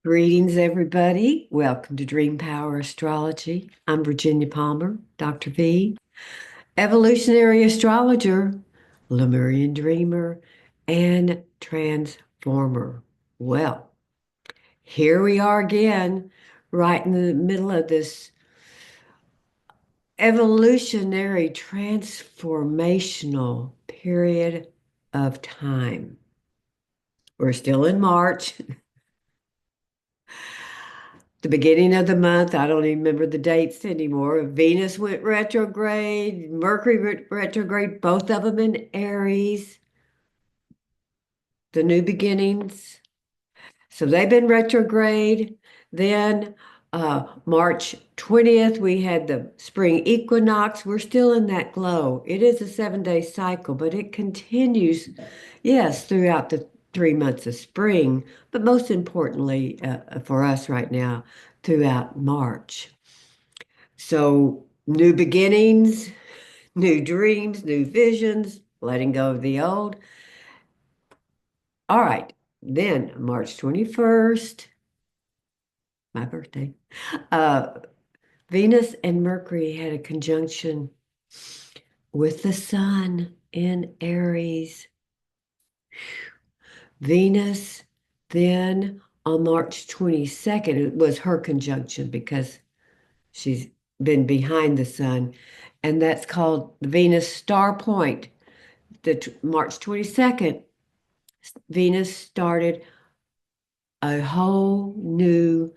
Greetings, everybody. Welcome to Dream Power Astrology. I'm Virginia Palmer, Dr. V, evolutionary astrologer, Lemurian dreamer, and transformer. Well, here we are again, right in the middle of this evolutionary transformational period of time. We're still in March. The beginning of the month, I don't even remember the dates anymore. Venus went retrograde, Mercury went retrograde, both of them in Aries, the new beginnings. So they've been retrograde. Then March 20th, we had the spring equinox. We're still in that glow. It is a 7-day cycle, but it continues, yes, throughout the 3 months of spring, but most importantly for us right now, throughout March. So, new beginnings, new dreams, new visions, letting go of the old. All right, then March 21st, my birthday, uh, Venus and Mercury had a conjunction with the sun in Aries. Venus, then on March 22nd, it was her conjunction because she's been behind the sun, and that's called the Venus star point. March 22nd, Venus started a whole new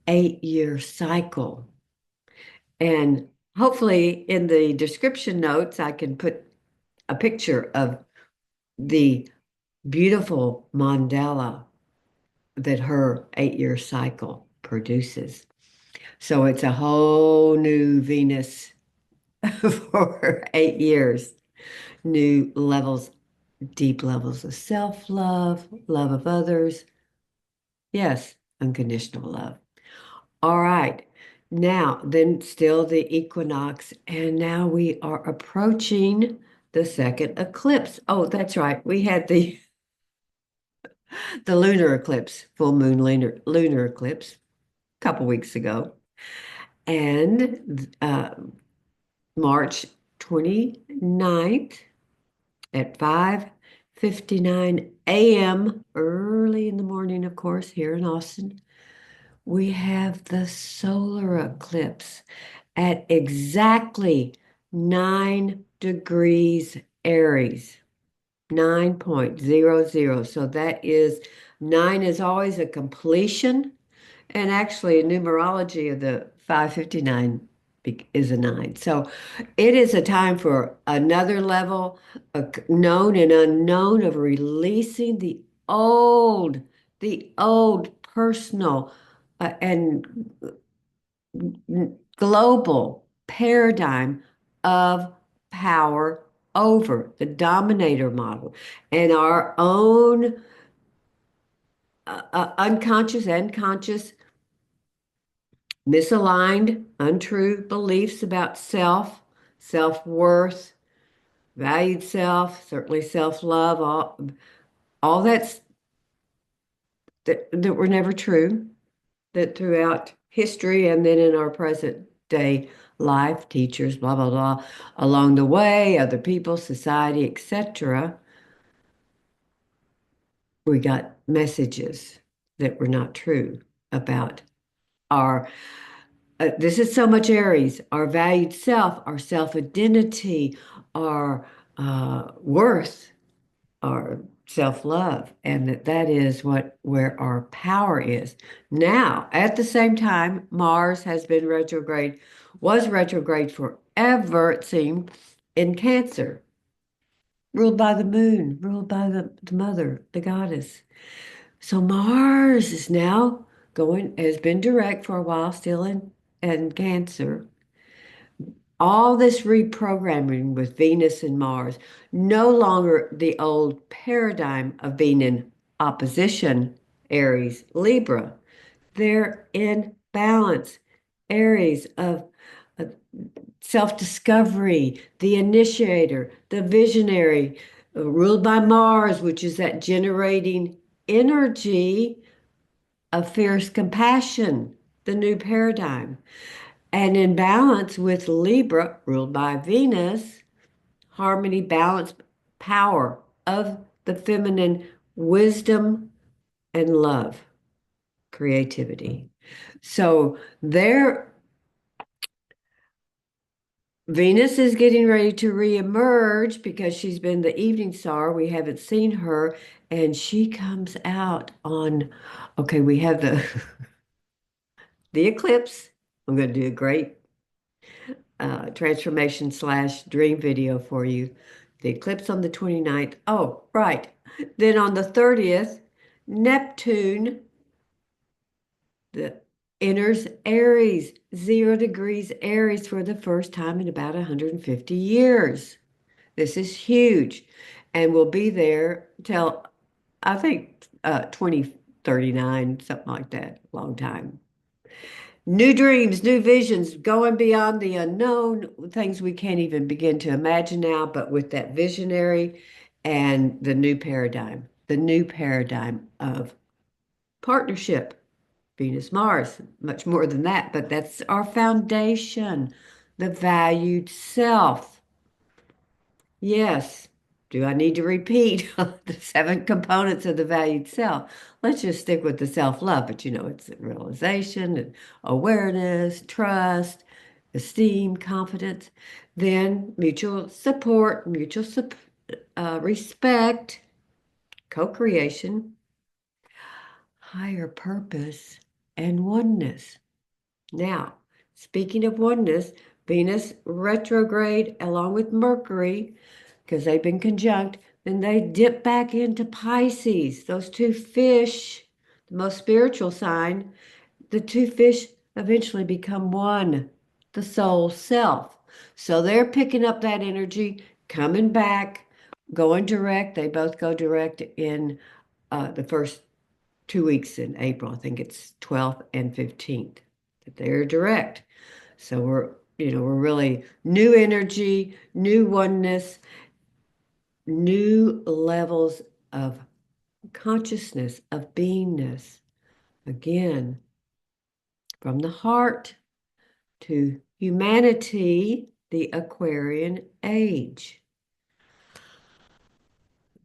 8-year cycle. And hopefully, in the description notes, I can put a picture of the beautiful mandala that her 8-year cycle produces. So it's a whole new Venus for 8 years, new levels, deep levels of self-love, love of others. Yes, unconditional love. All right. Now, then still the equinox, and now we are approaching the second eclipse. Oh, that's right. We had the lunar eclipse, full moon lunar eclipse a couple weeks ago. And March 29th at 5:59 a.m., early in the morning, of course, here in Austin, we have the solar eclipse at exactly 9 degrees Aries, 9.00. So that is 9 is always a completion. And actually, in numerology of the 559 is a 9. So it is a time for another level, known and unknown, of releasing the old personal and global paradigm of power over the dominator model and our own unconscious and conscious misaligned, untrue beliefs about self, self-worth, valued self, certainly self-love, all that were never true, that throughout history and then in our present day life, teachers, blah, blah, blah, along the way, other people, society, etc., we got messages that were not true about our this is so much Aries, our valued self, our self-identity, our worth, our self-love, and that is where our power is. Now, at the same time, Mars has been retrograde, was retrograde forever, it seemed, in Cancer, ruled by the moon, ruled by the mother, the goddess. So Mars is now has been direct for a while, still in Cancer. All this reprogramming with Venus and Mars, no longer the old paradigm of being in opposition, Aries, Libra. They're in balance. Aries of self-discovery, the initiator, the visionary, ruled by Mars, which is that generating energy of fierce compassion, the new paradigm. And in balance with Libra, ruled by Venus, harmony, balance, power of the feminine, wisdom and love, creativity. So there, Venus is getting ready to reemerge because she's been the evening star. We haven't seen her, and she comes out on, okay, we have the the eclipse. I'm going to do a great transformation slash dream video for you. The eclipse on the 29th. Oh, right. Then on the 30th, Neptune the enters Aries, 0 degrees Aries for the first time in about 150 years. This is huge and will be there till I think 2039, something like that. Long time. New dreams, new visions, going beyond the unknown, things we can't even begin to imagine now, but with that visionary and the new paradigm of partnership, Venus, Mars, much more than that, but that's our foundation, the valued self. Yes. Do I need to repeat the 7 components of the valued self? Let's just stick with the self-love, but it's realization and awareness, trust, esteem, confidence, then mutual support, respect, co-creation, higher purpose, and oneness. Now, speaking of oneness, Venus retrograde along with Mercury, because they've been conjunct, then they dip back into Pisces. Those two fish, the most spiritual sign, the two fish eventually become one, the soul self. So they're picking up that energy, coming back, going direct. They both go direct in the first 2 weeks in April. I think it's 12th and 15th that they're direct. So we're really new energy, new oneness, new levels of consciousness, of beingness. Again, from the heart to humanity, the Aquarian age.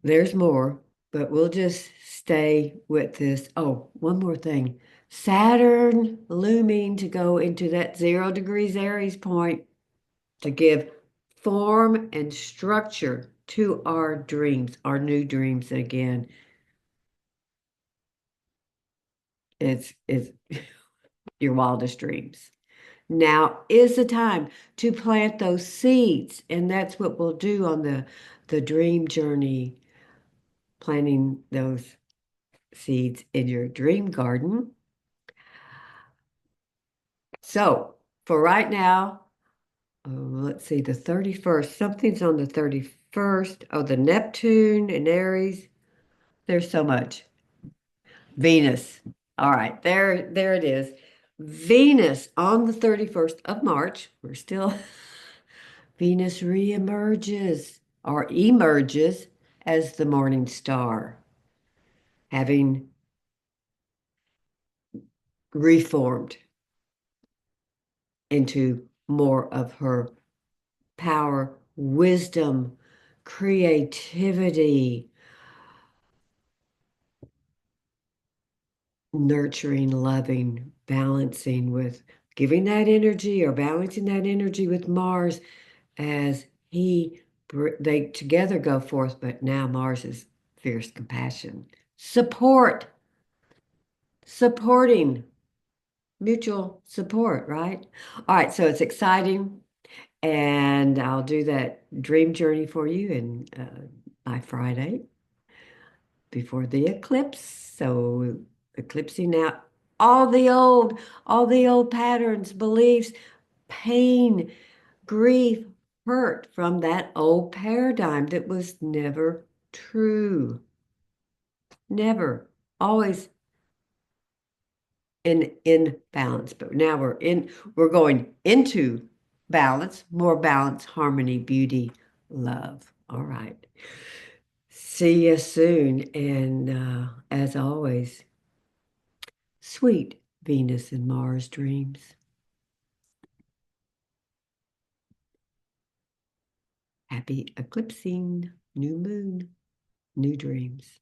There's more, but we'll just stay with this. Oh, one more thing. Saturn looming to go into that 0 degrees Aries point to give form and structure to our dreams, our new dreams again. It's your wildest dreams. Now is the time to plant those seeds, and that's what we'll do on the dream journey, planting those seeds in your dream garden. So for right now, let's see, the 31st, something's on the 31st. Oh, the Neptune and Aries. There's so much. Venus. All right, there it is. Venus on the 31st of March. We're still, Venus reemerges or emerges as the morning star, having reformed into more of her power, wisdom, creativity, nurturing, loving, balancing with giving that energy or balancing that energy with Mars as they together go forth, but now Mars is fierce compassion. Supporting, mutual support, right? All right, so it's exciting. And I'll do that dream journey for you by Friday before the eclipse. So eclipsing out all the old, all the old patterns, beliefs, pain, grief, hurt from that old paradigm that was never true. Never. Always in balance. But now we're going into balance, more balance, harmony, beauty, love. All right. See you soon. And as always, Sweet Venus and Mars dreams. Happy eclipsing, new moon, new dreams.